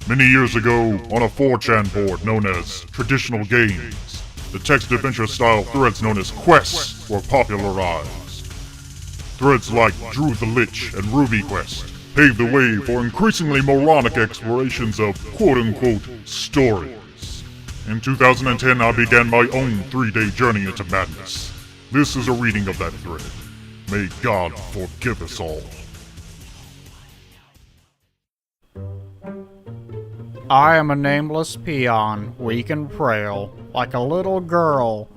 Many years ago, on a 4chan board known as Traditional Games, the text-adventure style threads known as quests were popularized. Threads like Drew the Lich and Ruby Quest paved the way for increasingly moronic explorations of quote-unquote stories. In 2010, I began my own 3-day journey into madness. This is a reading of that thread. May God forgive us all. I am a nameless peon, weak and frail, like a little girl.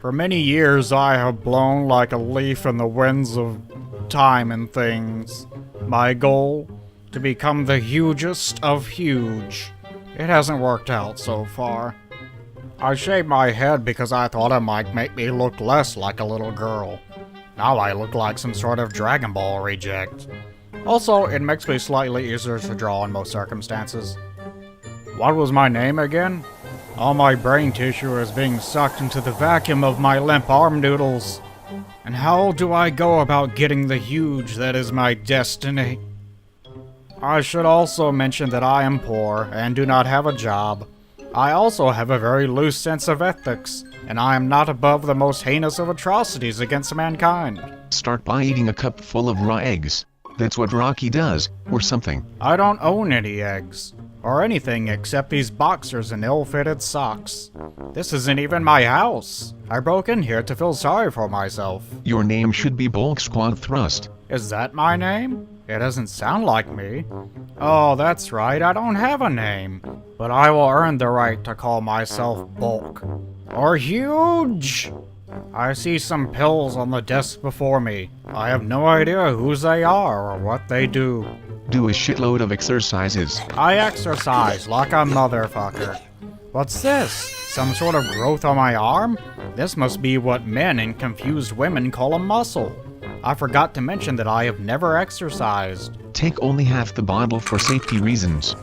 For many years I have blown like a leaf in the winds of time and things. My goal? To become the hugest of huge. It hasn't worked out so far. I shaved my head because I thought it might make me look less like a little girl. Now I look like some sort of Dragon Ball reject. Also, it makes me slightly easier to draw in most circumstances. What was my name again? All my brain tissue is being sucked into the vacuum of my limp arm noodles. And how do I go about getting the huge that is my destiny? I should also mention that I am poor and do not have a job. I also have a very loose sense of ethics, and I am not above the most heinous of atrocities against mankind. Start by eating a cup full of raw eggs. That's what Rocky does, or something. I don't own any eggs. Or anything except these boxers and ill-fitted socks. This isn't even my house. I broke in here to feel sorry for myself. Your name should be Bulk Squad Thrust. Is that my name? It doesn't sound like me. Oh, that's right, I don't have a name. But I will earn the right to call myself Bulk. Or Huge! I see some pills on the desk before me. I have no idea whose they are or what they do. Do a shitload of exercises. I exercise like a motherfucker. What's this? Some sort of growth on my arm? This must be what men and confused women call a muscle. I forgot to mention that I have never exercised. Take only half the bottle for safety reasons.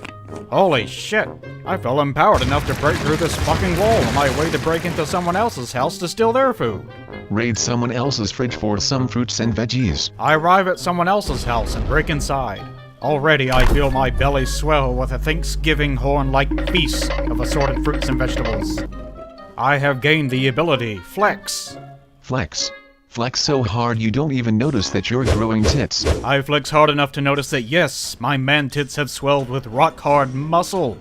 Holy shit! I feel empowered enough to break through this fucking wall on my way to break into someone else's house to steal their food. Raid someone else's fridge for some fruits and veggies. I arrive at someone else's house and break inside. Already I feel my belly swell with a Thanksgiving horn-like feast of assorted fruits and vegetables. I have gained the ability, Flex. Flex. Flex so hard you don't even notice that you're growing tits. I flex hard enough to notice that yes, my man tits have swelled with rock-hard muscle.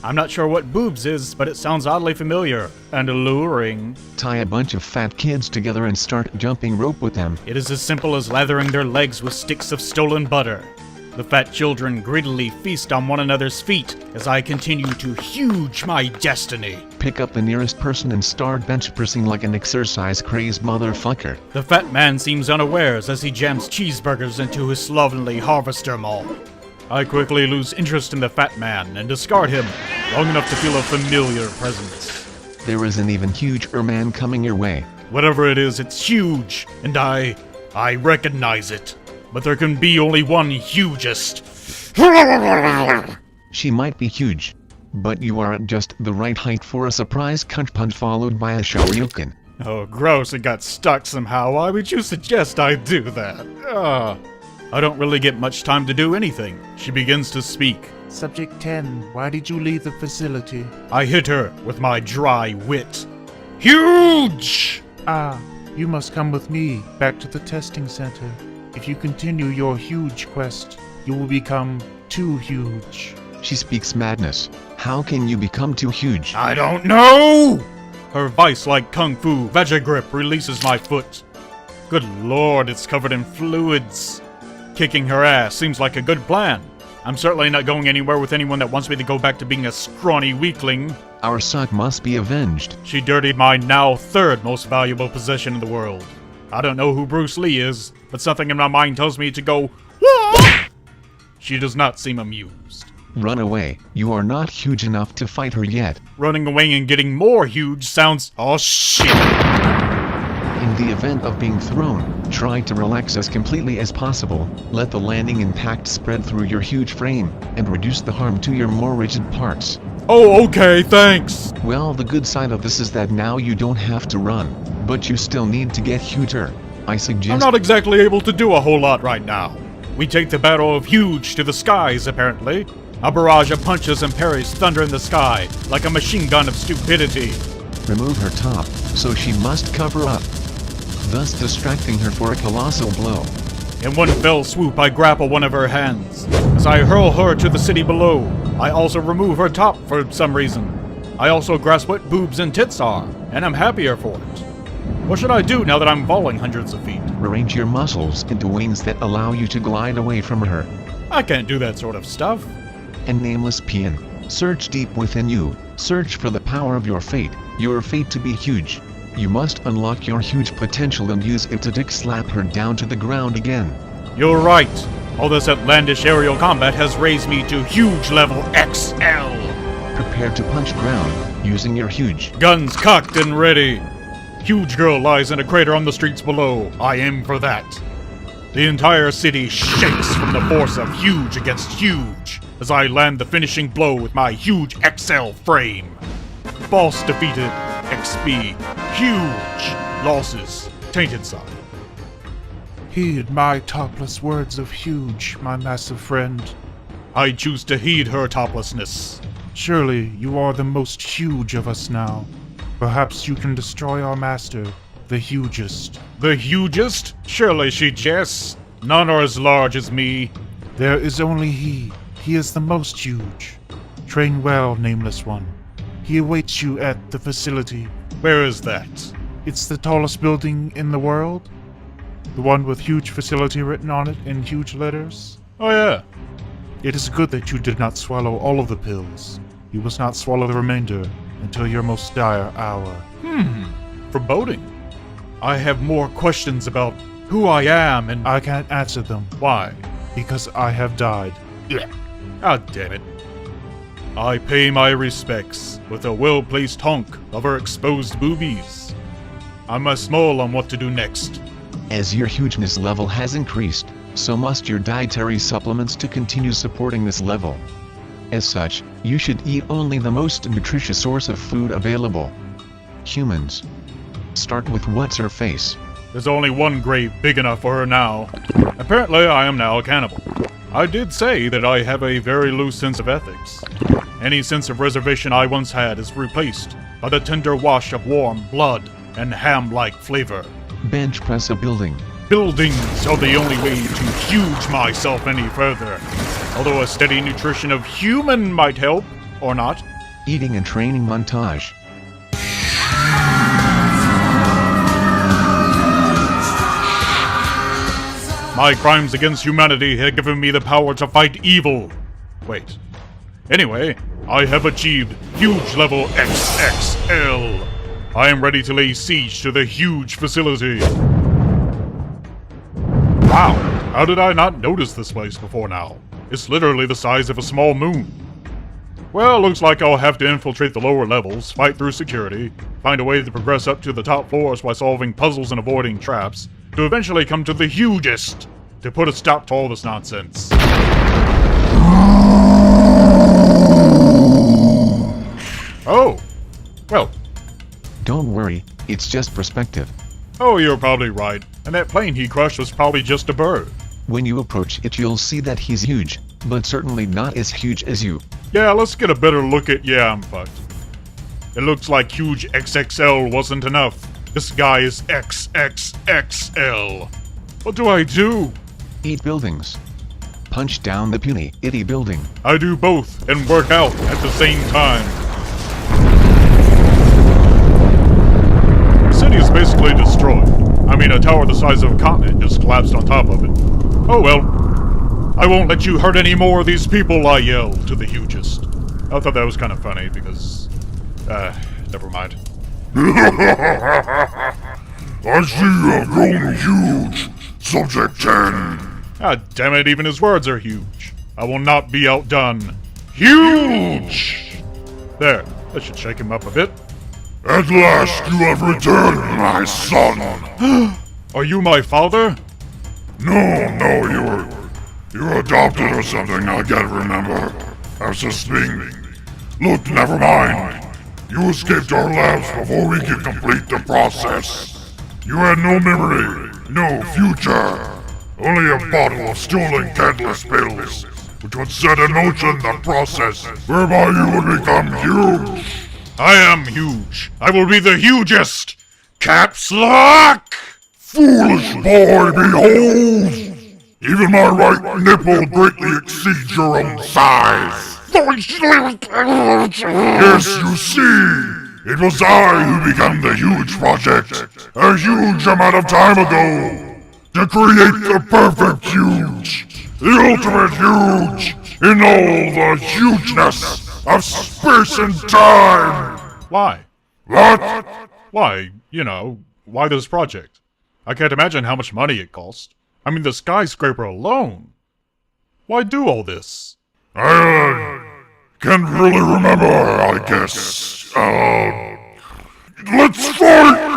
I'm not sure what boobs is, but it sounds oddly familiar and alluring. Tie a bunch of fat kids together and start jumping rope with them. It is as simple as lathering their legs with sticks of stolen butter. The fat children greedily feast on one another's feet as I continue to huge my destiny. Pick up the nearest person and start bench pressing like an exercise-crazed motherfucker. The fat man seems unawares as he jams cheeseburgers into his slovenly harvester maul. I quickly lose interest in the fat man and discard him long enough to feel a familiar presence. There is an even huger man coming your way. Whatever it is, it's huge, and I recognize it. But there can be only one hugest. She might be huge, but you are at just the right height for a surprise cunt punch followed by a shoryuken. Oh, gross, it got stuck somehow. Why would you suggest I do that? I don't really get much time to do anything. She begins to speak. Subject 10, why did you leave the facility? I hit her with my dry wit. Huge! You must come with me back to the testing center. If you continue your huge quest, you will become too huge. She speaks madness. How can you become too huge? I don't know! Her vice-like kung fu Veggie-grip releases my foot. Good lord, it's covered in fluids. Kicking her ass seems like a good plan. I'm certainly not going anywhere with anyone that wants me to go back to being a scrawny weakling. Our suck must be avenged. She dirtied my now third most valuable possession in the world. I don't know who Bruce Lee is, but something in my mind tells me to go, "Whoa!" She does not seem amused. Run away. You are not huge enough to fight her yet. Running away and getting more huge sounds... Oh shit! In the event of being thrown, try to relax as completely as possible. Let the landing impact spread through your huge frame, and reduce the harm to your more rigid parts. Oh, okay, thanks! Well, the good side of this is that now you don't have to run, but you still need to get huger. I suggest... I'm not exactly able to do a whole lot right now. We take the battle of huge to the skies, apparently. A barrage of punches and parries thunder in the sky, like a machine gun of stupidity. Remove her top, so she must cover up, thus distracting her for a colossal blow. In one fell swoop, I grapple one of her hands. As I hurl her to the city below, I also remove her top for some reason. I also grasp what boobs and tits are, and I'm happier for it. What should I do now that I'm falling hundreds of feet? Arrange your muscles into wings that allow you to glide away from her. I can't do that sort of stuff. And nameless peon, search deep within you, search for the power of your fate to be huge. You must unlock your huge potential and use it to dick slap her down to the ground again. You're right. All this outlandish aerial combat has raised me to huge level XL. Prepare to punch ground, using your huge. Guns cocked and ready. Huge girl lies in a crater on the streets below. I aim for that. The entire city shakes from the force of huge against huge as I land the finishing blow with my huge XL frame. Boss defeated. XP. Huge. Losses. Tainted side. Heed my topless words of huge, my massive friend. I choose to heed her toplessness. Surely you are the most huge of us now. Perhaps you can destroy our master, the hugest. The hugest? Surely she jests. None are as large as me. There is only he. He is the most huge. Train well, Nameless One. He awaits you at the facility. Where is that? It's the tallest building in the world. The one with huge facility written on it in huge letters. Oh yeah. It is good that you did not swallow all of the pills. You must not swallow the remainder until your most dire hour. Foreboding. I have more questions about who I am and I can't answer them, why. because I have died. Ah, damn it. I pay my respects with a well-placed honk of her exposed boobies. I must mull on what to do next. As your hugeness level has increased, so must your dietary supplements to continue supporting this level. As such, you should eat only the most nutritious source of food available. Humans. Start with what's her face. There's only one grave big enough for her now. Apparently, I am now a cannibal. I did say that I have a very loose sense of ethics. Any sense of reservation I once had is replaced by the tender wash of warm blood and ham-like flavor. Bench press a building. Buildings are the only way to huge myself any further. Although a steady nutrition of human might help, or not. Eating and training montage. My crimes against humanity have given me the power to fight evil. Wait. Anyway, I have achieved huge level XXL. I am ready to lay siege to the huge facility. Wow, how did I not notice this place before now? It's literally the size of a small moon. Well, looks like I'll have to infiltrate the lower levels, fight through security, find a way to progress up to the top floors by solving puzzles and avoiding traps, to eventually come to the hugest, to put a stop to all this nonsense. Oh, well. Don't worry, it's just perspective. Oh, you're probably right, and that plane he crushed was probably just a bird. When you approach it, you'll see that he's huge, but certainly not as huge as you. Yeah, let's get a better look at. Yeah, I'm fucked. It looks like huge XXL wasn't enough. This guy is XXXL. What do I do? Eat buildings. Punch down the puny, itty building. I do both and work out at the same time. The city is basically destroyed. I mean, a tower the size of a continent just collapsed on top of it. Oh well. I won't let you hurt any more of these people, I yelled to the hugest. I thought that was kind of funny because... never mind. I see you have grown huge, Subject 10. Ah, damn it, even his words are huge. I will not be outdone. Huge! There, that should shake him up a bit. At last you have returned, my son. Are you my father? No, you were adopted or something, I can't remember. I was just being... Look, never mind. You escaped our labs before we could complete the process. You had no memory, no future. Only a bottle of stolen catalyst pills. which would set in motion the process whereby you would become huge. I am huge. I will be the hugest. Caps lock! Foolish boy, behold! Even my right nipple greatly exceeds your own size. Yes, you see, it was I who began the huge project a huge amount of time ago to create the perfect huge, the ultimate huge in all the hugeness of space and time. Why? What? Why, why this project? I can't imagine how much money it cost. I mean, the skyscraper alone. Why do all this? I can't really remember, I guess. Let's fight!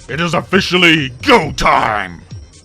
It is officially go time!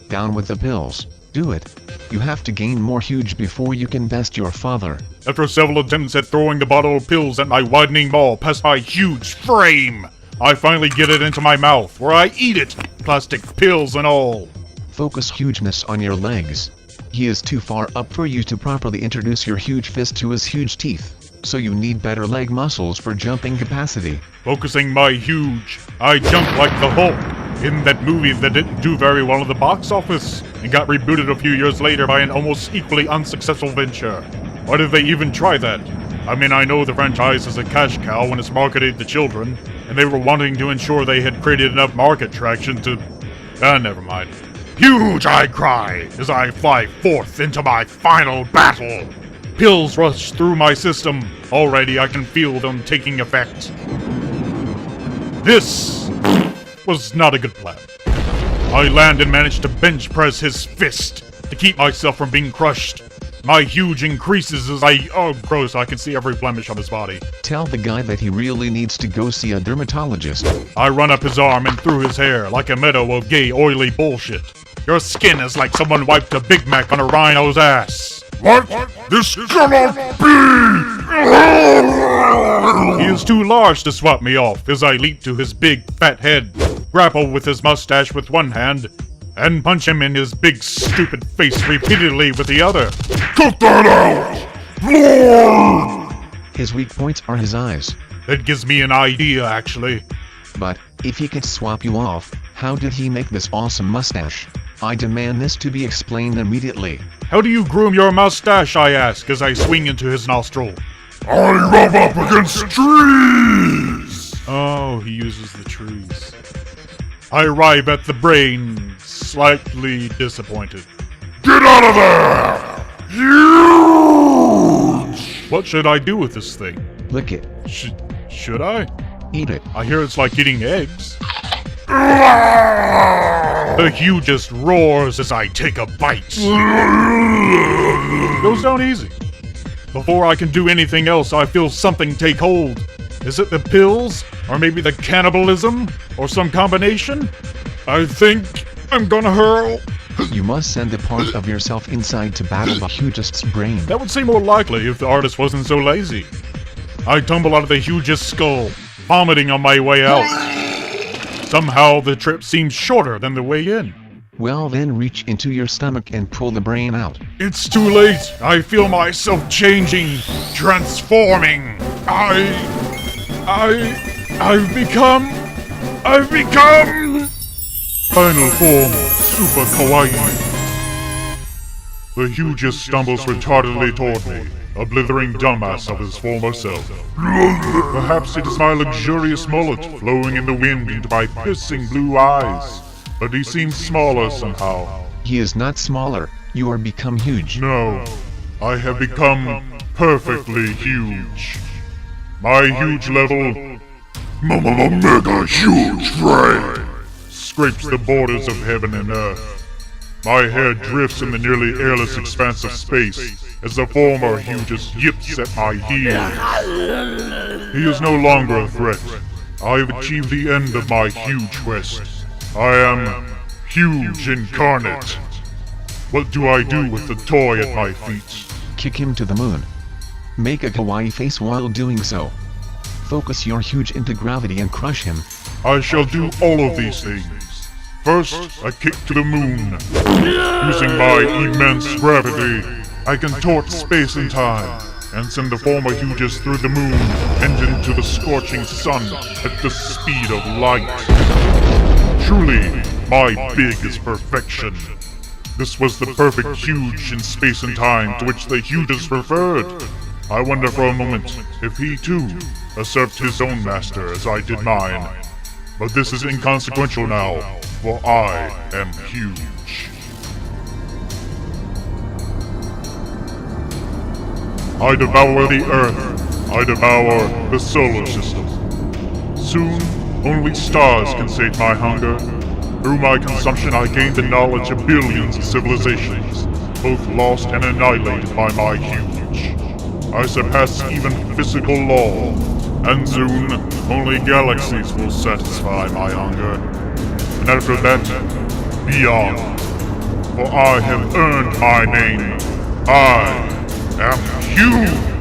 Down with the pills. Do it. You have to gain more huge before you can best your father. After several attempts at throwing the bottle of pills at my widening ball past my huge frame, I finally get it into my mouth, where I eat it, plastic pills and all. Focus hugeness on your legs. He is too far up for you to properly introduce your huge fist to his huge teeth, so you need better leg muscles for jumping capacity. Focusing my huge, I jump like the Hulk, in that movie that didn't do very well at the box office, and got rebooted a few years later by an almost equally unsuccessful venture. Why did they even try that? I mean, I know the franchise is a cash cow when it's marketed to children, and they were wanting to ensure they had created enough market traction to... never mind. Huge, I cry, as I fly forth into my final battle. Pills rush through my system. Already I can feel them taking effect. This was not a good plan. I land and manage to bench press his fist to keep myself from being crushed. My huge increases as oh gross, I can see every blemish on his body. Tell the guy that he really needs to go see a dermatologist. I run up his arm and through his hair like a meadow of gay oily bullshit. Your skin is like someone wiped a Big Mac on a rhino's ass. What? This cannot be! He is too large to swat me off as I leap to his big fat head, grapple with his mustache with one hand, and punch him in his big stupid face repeatedly with the other. Cut that out! Lord! His weak points are his eyes. That gives me an idea, actually. But, if he could swap you off, how did he make this awesome mustache? I demand this to be explained immediately. How do you groom your mustache, I ask, as I swing into his nostril. I rub up against trees! Oh, he uses the trees. I arrive at the brain, slightly disappointed. Get out of there! Huge! What should I do with this thing? Lick it. Should I? Eat it. I hear it's like eating eggs. The hugest roars as I take a bite. Goes down easy. Before I can do anything else, I feel something take hold. Is it the pills? Or maybe the cannibalism? Or some combination? I think I'm gonna hurl. You must send a part of yourself inside to battle the hugest's brain. That would seem more likely if the artist wasn't so lazy. I tumble out of the hugest skull, vomiting on my way out. Somehow the trip seems shorter than the way in. Well then reach into your stomach and pull the brain out. It's too late. I feel myself changing, transforming. I've become... Final form, Super Kawaii. The hugest stumbles retardedly toward me, a blithering dumbass of his former self. Perhaps it is my luxurious mullet flowing in the wind into my piercing blue eyes, but he seems smaller somehow. He is not smaller, you are become huge. No, I have become perfectly huge. My huge level, mega huge frame, scrapes the borders of heaven and earth. My hair drifts in the nearly airless expanse of space as the former hugest yips at my heels. He is no longer a threat. I have achieved the end of my huge quest. I am huge incarnate. What do I do with the toy at my feet? Kick him to the moon. Make a kawaii face while doing so. Focus your huge into gravity and crush him. I shall do all of these things. First, I kick to the moon. Using my immense gravity, I contort space and time, and send the former Huges through the moon and into the scorching sun at the speed of light. Truly, my big is perfection. This was the perfect Huge in space and time to which the Huges referred. I wonder for a moment if he too usurped his own master as I did mine. But this is inconsequential now, for I am huge. I devour the Earth. I devour the solar system. Soon, only stars can sate my hunger. Through my consumption, I gained the knowledge of billions of civilizations, both lost and annihilated by my huge. I surpass even physical law, and soon, only galaxies will satisfy my hunger. And after that, beyond. For I have earned my name. I am huge!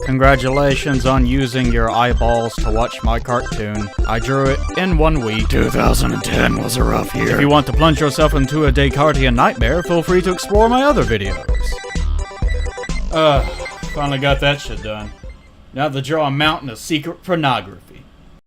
Congratulations on using your eyeballs to watch my cartoon. I drew it in 1 week. 2010 was a rough year. If you want to plunge yourself into a Descartian nightmare, feel free to explore my other videos. Finally got that shit done. Now to draw a mountain of secret pornography.